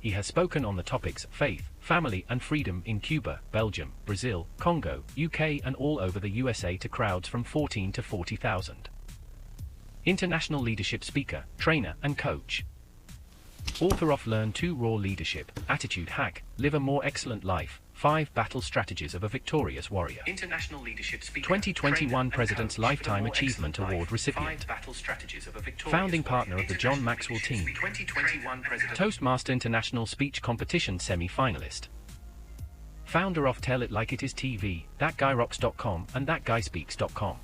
He has spoken on the topics faith, family and freedom in Cuba, Belgium, Brazil, Congo, UK and all over the USA to crowds from 14 to 40,000. International leadership speaker, trainer and coach. Author of Learn to Raw Leadership, Attitude Hack, Live a More Excellent Life, 5 Battle Strategies of a Victorious Warrior. International leadership speaker, 2021 President's Lifetime Achievement Award recipient. Founding partner of the John Maxwell team. Toastmaster International Speech Competition semi-finalist. Founder of Tell It Like It Is TV, ThatGuyRocks.com and ThatGuySpeaks.com.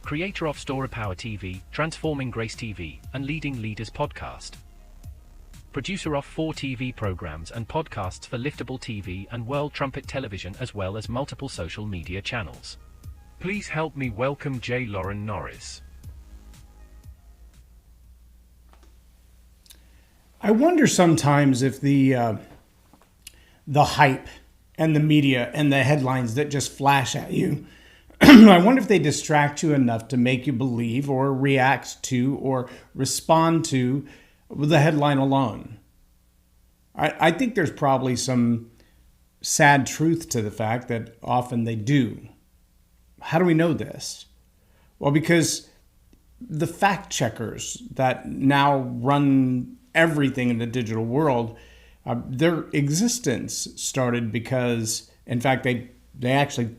Creator of Story Power TV, Transforming Grace TV, and Leading Leaders Podcast. Producer of 4 TV programs and podcasts for Liftable TV and World Trumpet Television as well as multiple social media channels. Please help me welcome J. Loren Norris. I wonder sometimes if the hype and the media and the headlines that just flash at you, I wonder if they distract you enough to make you believe or react to or respond to the headline alone. I think there's probably some sad truth to the fact that often they do. How do we know this? Well, because the fact checkers that now run everything in the digital world, their existence started because, in fact, they actually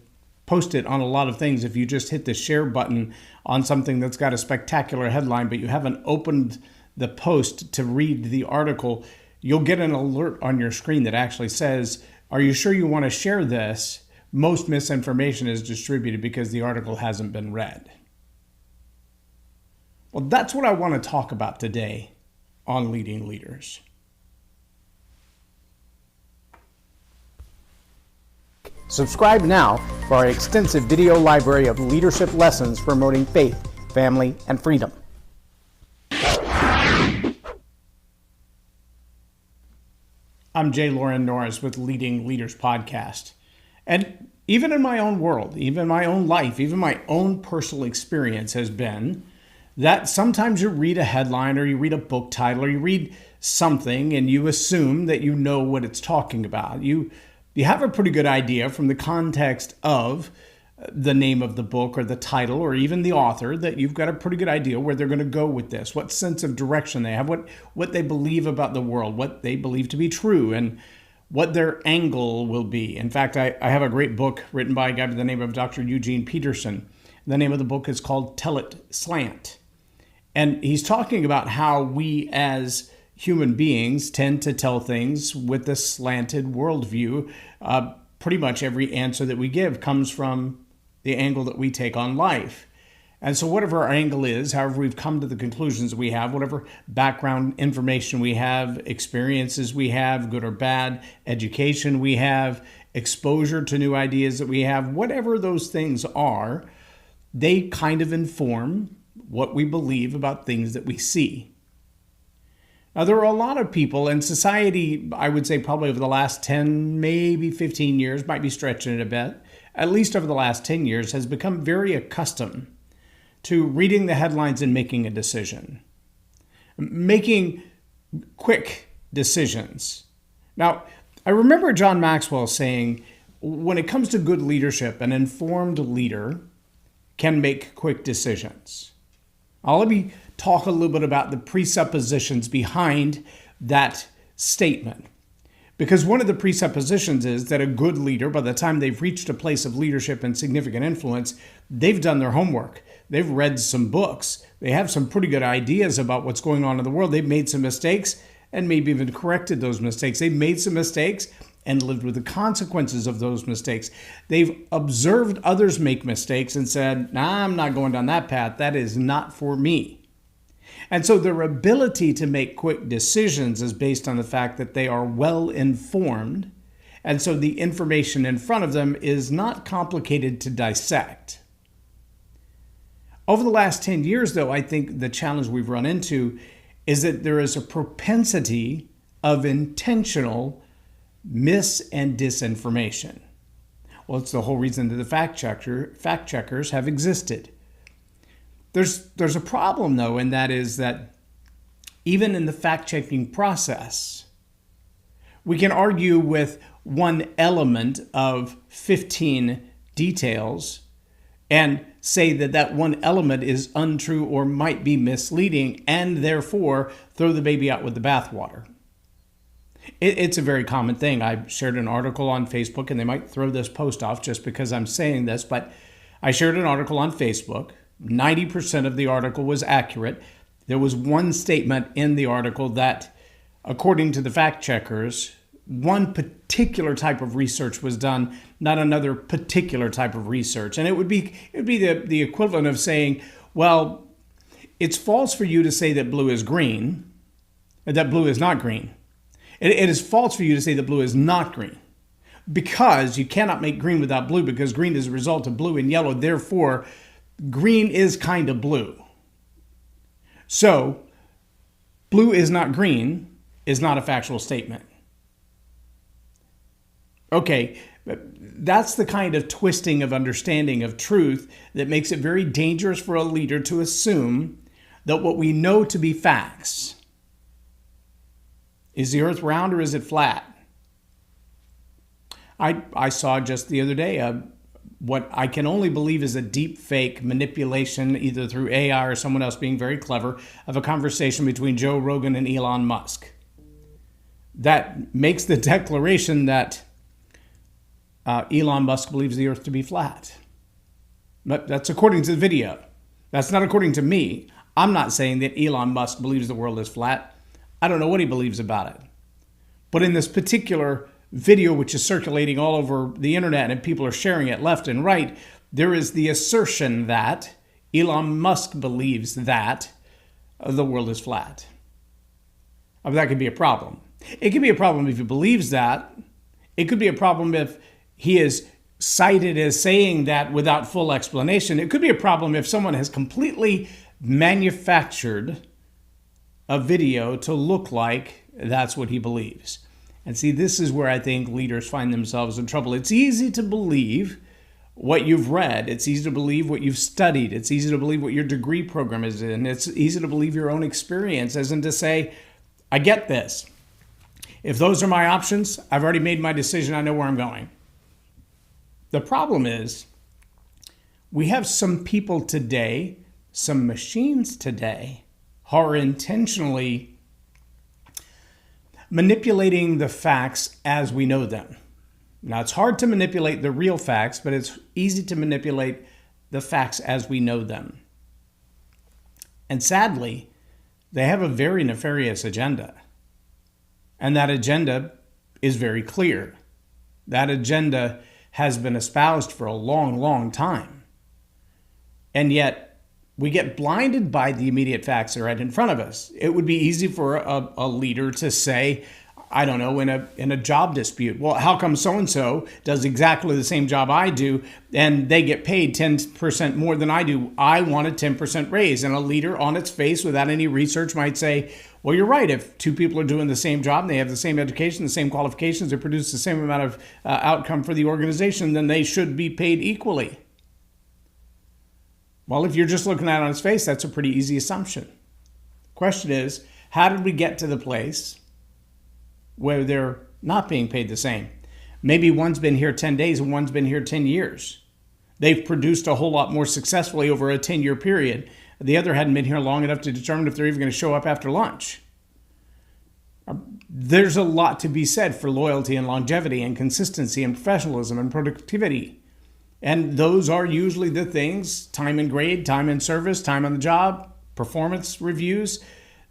post it on a lot of things. If you just hit the share button on something that's got a spectacular headline, but you haven't opened the post to read the article, you'll get an alert on your screen that actually says, are you sure you want to share this? Most misinformation is distributed because the article hasn't been read. Well, that's what I want to talk about today on Leading Leaders. Subscribe now for our extensive video library of leadership lessons promoting faith, family, and freedom. I'm J. Loren Norris with Leading Leaders Podcast. And even in my own world, even my own life, even my own personal experience has been that sometimes you read a headline or you read a book title or you read something and you assume that you know what it's talking about. You have a pretty good idea from the context of the name of the book or the title or even the author that you've got a pretty good idea where they're going to go with this, what sense of direction they have, what they believe about the world, what they believe to be true, and what their angle will be. In fact, I have a great book written by a guy by the name of Dr. Eugene Peterson. The name of the book is called Tell It Slant. And he's talking about how we as human beings tend to tell things with a slanted worldview. Pretty much every answer that we give comes from the angle that we take on life. And so whatever our angle is, however we've come to the conclusions we have, whatever background information we have, experiences we have, good or bad, education we have, exposure to new ideas that we have, whatever those things are, they kind of inform what we believe about things that we see. Now, there are a lot of people in society, I would say probably over the last 10, maybe 15 years, might be stretching it a bit, at least over the last 10 years, has become very accustomed to reading the headlines and making a decision. Making quick decisions. Now, I remember John Maxwell saying, when it comes to good leadership, an informed leader can make quick decisions. Now, let me talk a little bit about the presuppositions behind that statement. Because one of the presuppositions is that a good leader, by the time they've reached a place of leadership and significant influence, they've done their homework. They've read some books. They have some pretty good ideas about what's going on in the world. They've made some mistakes and maybe even corrected those mistakes. They've made some mistakes and lived with the consequences of those mistakes. They've observed others make mistakes and said, nah, I'm not going down that path. That is not for me. And so their ability to make quick decisions is based on the fact that they are well informed. And so the information in front of them is not complicated to dissect. Over the last 10 years, though, I think the challenge we've run into is that there is a propensity of intentional mis- and disinformation. Well, it's the whole reason that the fact checkers have existed. There's a problem, though, and that is that even in the fact-checking process, We can argue with one element of 15 details and say that that one element is untrue or might be misleading, and therefore throw the baby out with the bathwater. It's a very common thing. I shared an article on Facebook, and they might throw this post off just because I'm saying this, but I shared an article on Facebook. 90% of the article was accurate. There was one statement in the article that, according to the fact checkers, one particular type of research was done, not another particular type of research. And it would be the equivalent of saying, well, it's false for you to say that blue is green, or that blue is not green. It is false for you to say that blue is not green, because you cannot make green without blue, because green is a result of blue and yellow. Therefore, green is kind of blue. So, blue is not green is not a factual statement. Okay, that's the kind of twisting of understanding of truth that makes it very dangerous for a leader to assume that what we know to be facts. Is the earth round or is it flat? I saw just the other day what I can only believe is a deep fake manipulation, either through AI or someone else being very clever, of a conversation between Joe Rogan and Elon Musk. That makes the declaration that Elon Musk believes the earth to be flat. But that's according to the video. That's not according to me. I'm not saying that Elon Musk believes the world is flat. I don't know what he believes about it. But in this particular video, which is circulating all over the internet and people are sharing it left and right, there is the assertion that Elon Musk believes that the world is flat. That could be a problem. It could be a problem if he believes that. It could be a problem if he is cited as saying that without full explanation. It could be a problem if someone has completely manufactured a video to look like that's what he believes. And see, this is where I think leaders find themselves in trouble. It's easy to believe what you've read. It's easy to believe what you've studied. It's easy to believe what your degree program is in. It's easy to believe your own experience, as in to say, I get this. If those are my options, I've already made my decision. I know where I'm going. The problem is we have some people today, some machines today, who are intentionally manipulating the facts as we know them. Now, it's hard to manipulate the real facts, but it's easy to manipulate the facts as we know them. And sadly, they have a very nefarious agenda. And that agenda is very clear. That agenda has been espoused for a long, long time. And yet, we get blinded by the immediate facts that are right in front of us. It would be easy for a leader to say, I don't know, in a job dispute, well, how come so-and-so does exactly the same job I do and they get paid 10% more than I do? I want a 10% raise. And a leader on its face without any research might say, well, you're right. If two people are doing the same job and they have the same education, the same qualifications, they produce the same amount of outcome for the organization, then they should be paid equally. Well, if you're just looking at it on its face, that's a pretty easy assumption. The question is, how did we get to the place where they're not being paid the same? Maybe one's been here 10 days and one's been here 10 years. They've produced a whole lot more successfully over a 10-year period. The other hadn't been here long enough to determine if they're even going to show up after lunch. There's a lot to be said for loyalty and longevity and consistency and professionalism and productivity. And those are usually the things, time and grade, time and service, time on the job, performance reviews,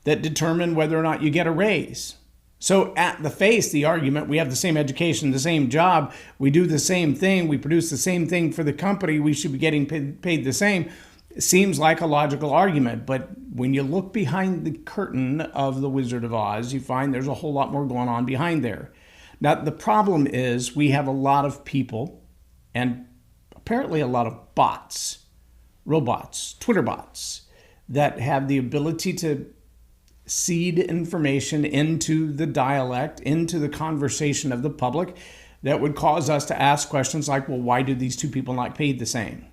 that determine whether or not you get a raise. So at the face, the argument, we have the same education, the same job, we do the same thing, we produce the same thing for the company, we should be getting paid the same, seems like a logical argument. But when you look behind the curtain of the Wizard of Oz, you find there's a whole lot more going on behind there. Now, the problem is we have a lot of people and apparently a lot of bots, robots, Twitter bots, that have the ability to seed information into the dialect, into the conversation of the public that would cause us to ask questions like, well, why do these two people not paid the same?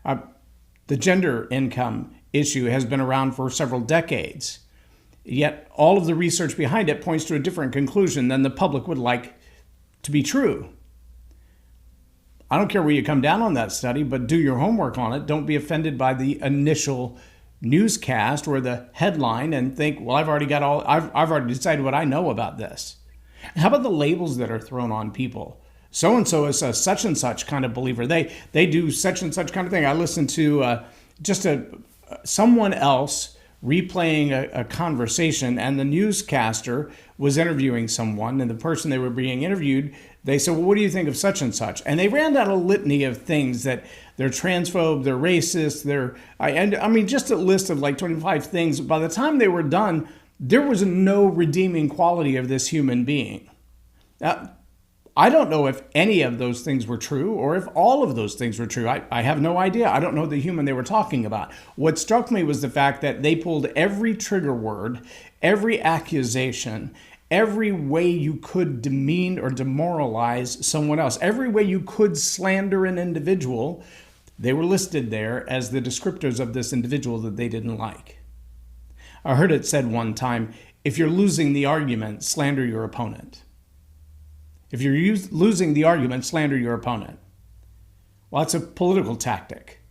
The gender income issue has been around for several decades. Yet all of the research behind it points to a different conclusion than the public would like to be true. I don't care where you come down on that study, but do your homework on it. Don't be offended by the initial newscast or the headline and think, well, I've already decided what I know about this. How about the labels that are thrown on people? So-and-so is a such and such kind of believer. They do such and such kind of thing. I listened to someone else replaying a conversation, and the newscaster was interviewing someone, and the person they were being interviewed, they said, well, what do you think of such and such? And they ran down a litany of things that they're transphobe, they're racist, just a list of like 25 things. By the time they were done, there was no redeeming quality of this human being. Now, I don't know if any of those things were true or if all of those things were true. I have no idea. I don't know the human they were talking about. What struck me was the fact that they pulled every trigger word, every accusation, every way you could demean or demoralize someone else, every way you could slander an individual, they were listed there as the descriptors of this individual that they didn't like. I heard it said one time, if you're losing the argument, slander your opponent. If you're losing the argument, slander your opponent. Well, that's a political tactic.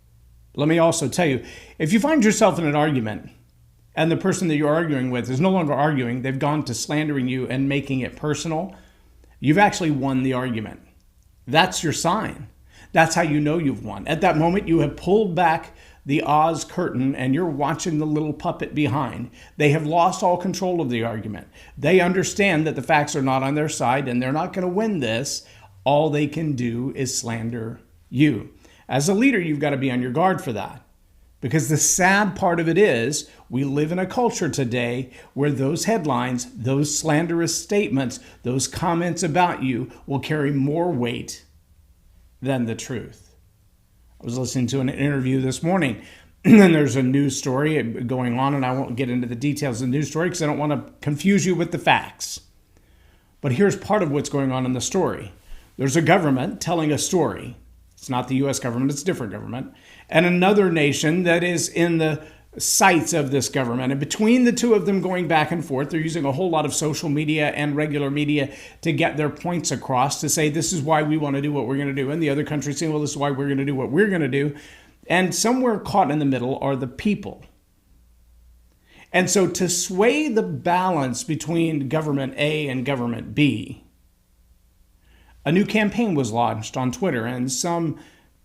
Let me also tell you, if you find yourself in an argument and the person that you're arguing with is no longer arguing, they've gone to slandering you and making it personal, you've actually won the argument. That's your sign. That's how you know you've won. At that moment, you have pulled back the Oz curtain and you're watching the little puppet behind. They have lost all control of the argument. They understand that the facts are not on their side and they're not going to win this. All they can do is slander you. As a leader, you've got to be on your guard for that. Because the sad part of it is we live in a culture today where those headlines, those slanderous statements, those comments about you will carry more weight than the truth. I was listening to an interview this morning, and there's a news story going on, and I won't get into the details of the news story because I don't want to confuse you with the facts. But here's part of what's going on in the story. There's a government telling a story. It's not the U.S. government, it's a different government. And another nation that is in the sights of this government. And between the two of them going back and forth, they're using a whole lot of social media and regular media to get their points across, to say this is why we want to do what we're going to do. And the other country saying, well, this is why we're going to do what we're going to do. And somewhere caught in the middle are the people. And so to sway the balance between government A and government B, a new campaign was launched on Twitter, and some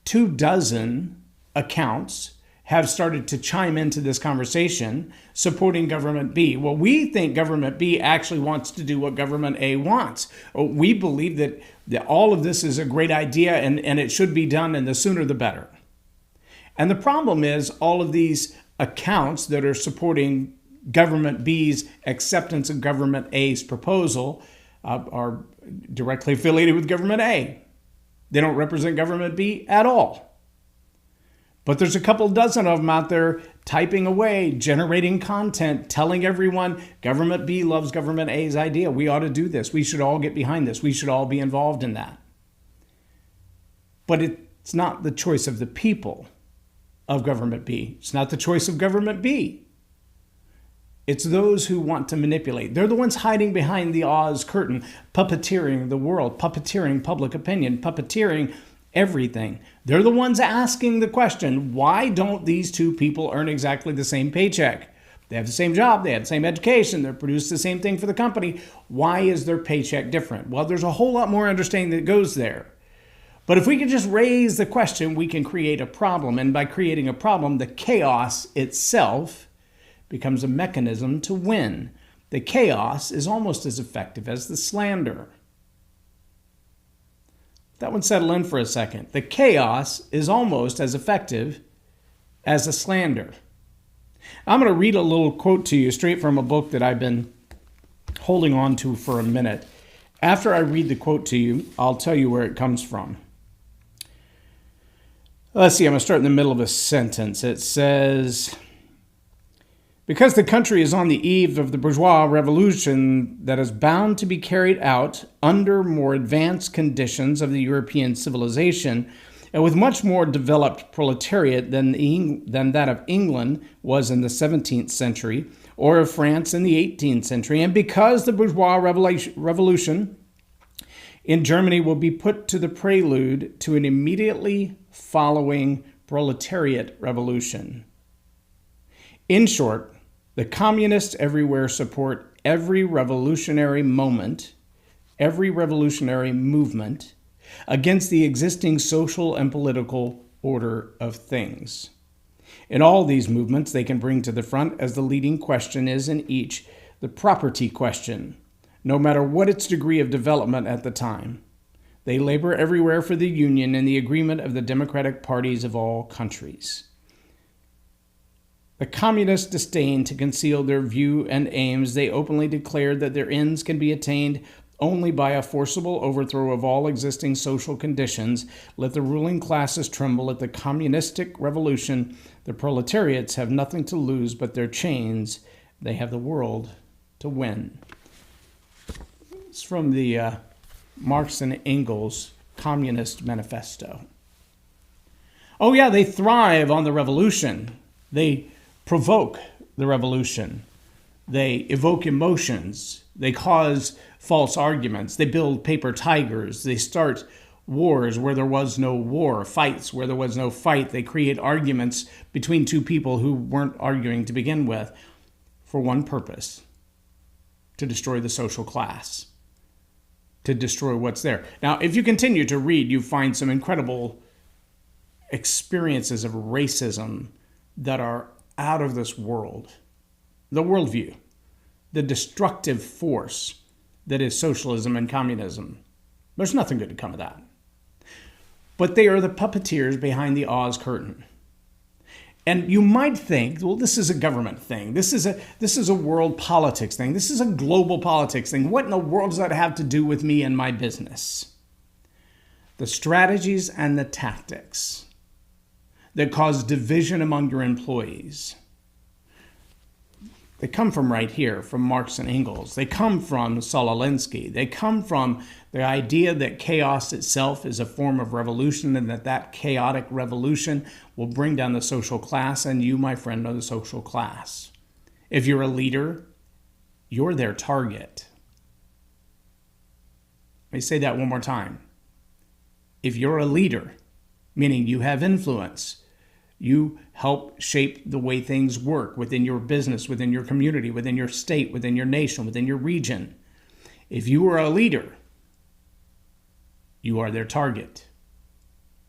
24 accounts have started to chime into this conversation supporting government B. Well, we think government B actually wants to do what government A wants. We believe that all of this is a great idea and it should be done, and the sooner the better. And the problem is all of these accounts that are supporting government B's acceptance of government A's proposal are directly affiliated with government A. They don't represent government B at all. But there's a couple dozen of them out there typing away, generating content, telling everyone government B loves government A's idea. We ought to do this. We should all get behind this. We should all be involved in that. But it's not the choice of the people of government B. It's not the choice of government B. It's those who want to manipulate. They're the ones hiding behind the Oz curtain, puppeteering the world, puppeteering public opinion, puppeteering everything. They're the ones asking the question, why don't these two people earn exactly the same paycheck? They have the same job, they have the same education, they produce the same thing for the company. Why is their paycheck different? Well, there's a whole lot more understanding that goes there. But if we can just raise the question, we can create a problem. And by creating a problem, the chaos itself becomes a mechanism to win. The chaos is almost as effective as the slander. That one settle in for a second. The chaos is almost as effective as the slander. I'm going to read a little quote to you straight from a book that I've been holding on to for a minute. After I read the quote to you, I'll tell you where it comes from. Let's see, I'm going to start in the middle of a sentence. It says, because the country is on the eve of the bourgeois revolution that is bound to be carried out under more advanced conditions of the European civilization, and with much more developed proletariat than that of England was in the 17th century, or of France in the 18th century. And because the bourgeois revolution in Germany will be put to the prelude to an immediately following proletariat revolution. In short, the communists everywhere support every revolutionary movement against the existing social and political order of things. In all these movements, they can bring to the front, as the leading question is in each, the property question, no matter what its degree of development at the time. They labor everywhere for the union and the agreement of the democratic parties of all countries. The communists disdain to conceal their view and aims. They openly declared that their ends can be attained only by a forcible overthrow of all existing social conditions. Let the ruling classes tremble at the communistic revolution. The proletariats have nothing to lose but their chains. They have the world to win. It's from the Marx and Engels Communist Manifesto. Oh yeah, they thrive on the revolution. They provoke the revolution. They evoke emotions. They cause false arguments. They build paper tigers. They start wars where there was no war, fights where there was no fight. They create arguments between two people who weren't arguing to begin with for one purpose: to destroy the social class, to destroy what's there. Now, if you continue to read, you find some incredible experiences of racism that are out of this world. The worldview, the destructive force that is socialism and communism. There's nothing good to come of that. But they are the puppeteers behind the Oz curtain. And you might think, well, this is a government thing. This is a world politics thing. This is a global politics thing. What in the world does that have to do with me and my business? The strategies and the tactics that cause division among your employees, they come from right here, from Marx and Engels. They come from Saul Alinsky. They come from the idea that chaos itself is a form of revolution, and that chaotic revolution will bring down the social class, and you, my friend, are the social class. If you're a leader, you're their target. Let me say that one more time. If you're a leader, meaning you have influence, you help shape the way things work within your business, within your community, within your state, within your nation, within your region. If you are a leader, you are their target.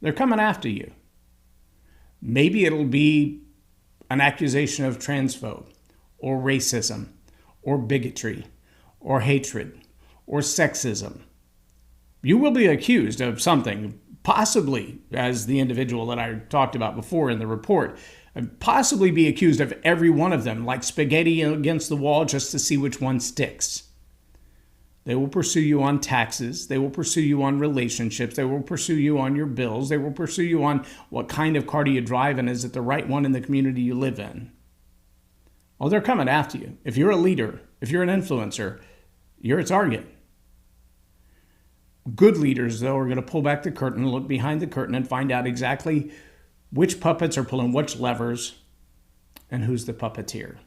They're coming after you. Maybe it'll be an accusation of transphobe or racism or bigotry or hatred or sexism. You will be accused of something, possibly, as the individual that I talked about before in the report, possibly be accused of every one of them, like spaghetti against the wall, just to see which one sticks. They will pursue you on taxes. They will pursue you on relationships. They will pursue you on your bills. They will pursue you on what kind of car do you drive and is it the right one in the community you live in. Oh, they're coming after you. If you're a leader, if you're an influencer, you're a target. Good leaders, though, are going to pull back the curtain, look behind the curtain, and find out exactly which puppets are pulling which levers and who's the puppeteer.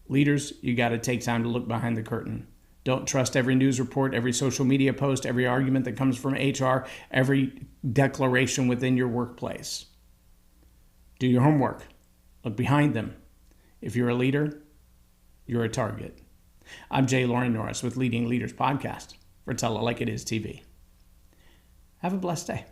Leaders, you got to take time to look behind the curtain. Don't trust every news report, every social media post, every argument that comes from HR, every declaration within your workplace. Do your homework. Look behind them. If you're a leader, you're a target. I'm Loren Norris with Leading Leaders Podcast for Tell It Like It Is TV. Have a blessed day.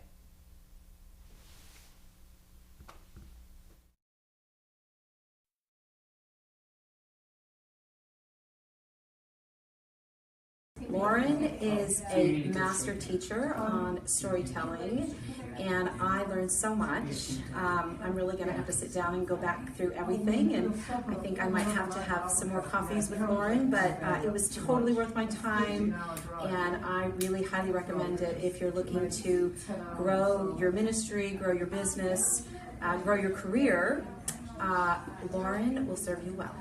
Loren is a master teacher on storytelling, and I learned so much. I'm really going to have to sit down and go back through everything, and I think I might have to have some more coffees with Loren, but it was totally worth my time, and I really highly recommend it if you're looking to grow your ministry, grow your business, grow your career. Loren will serve you well.